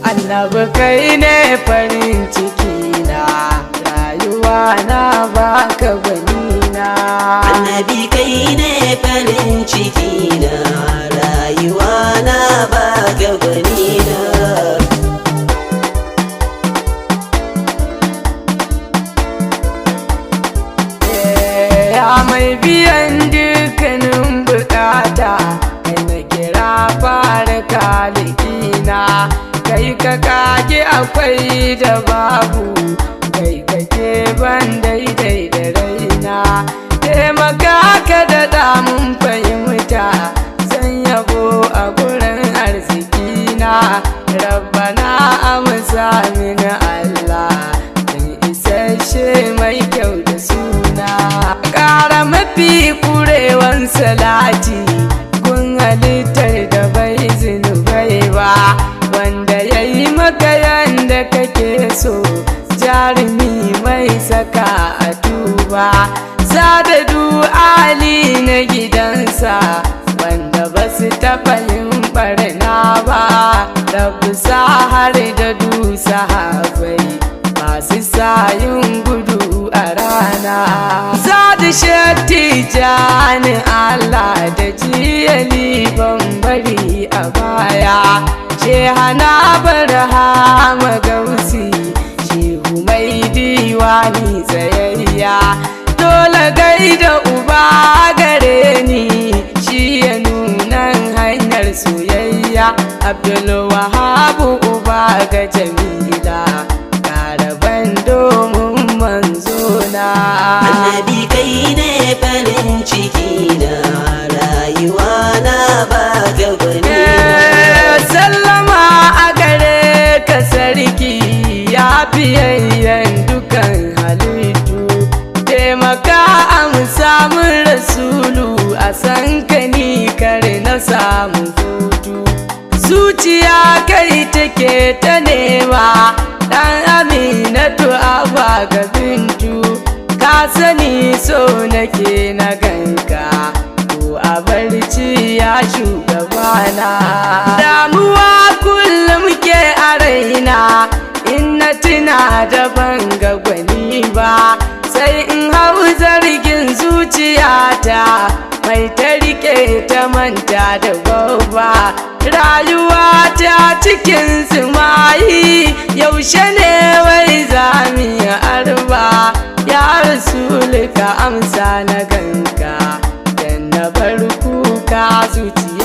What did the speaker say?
Annabi kai ne farin ciki na, rayuwa na baka gwanina. Annabi kai ne farin ciki na, rayuwa na baka gwanina. Ya mai biyan dukkanin bukata, kai na kira fara kalikina. Kai ka kage akwai da babu, kai kake ban daidai da raina. Taimaka ka da damun fahimta, zan yabo a gurin arzikina. Rabbana amsa mini Allah, in isasshe mai kyau da suna. Ƙara mafi kurewan salati gun halittar da bai zunubai ba, wanda ya yi maka yanda kake so, jarumi mai saka a tuba. Sadadu Ali na gidansa, wanda ba su taɓa yin barna ba, rabu sa har da du sahabai masu sayin gudu a rana. Sadu shatti jani Allah da jiyali ban bari a baya. Shehana Barhama Gausi, shehu mai diwani tsayayya. Dole gaida uba gare ni, shi ya nunan hanyar soyayya. Abdul Wahabu uba ga Jamila, karaban domin manzona. Annabi kai ne farin ciki na, rayuwa na baka gwanina. Sallama a gare ka sarki, ya fiyayyen dukan halittu. Taimaka amsa min rasulu, a san ka ni kar na samu hutu. Zuciya kai take ta nema, ɗan Aminatu Abba ga Bintu. Ka sani so nake na ganka, ko a barci ya shugabana. Damuwa kullum ke a raina, in na tuna da ban ga gwani ba. Sai in hau zargin zuciyata, mai ta rike ta manta da babba. Rayuwa ta cikin zumayi, yaushe ne wai zami arba. Ya Rasulu ka amsa na ganka, dan na bar kuka zuciya.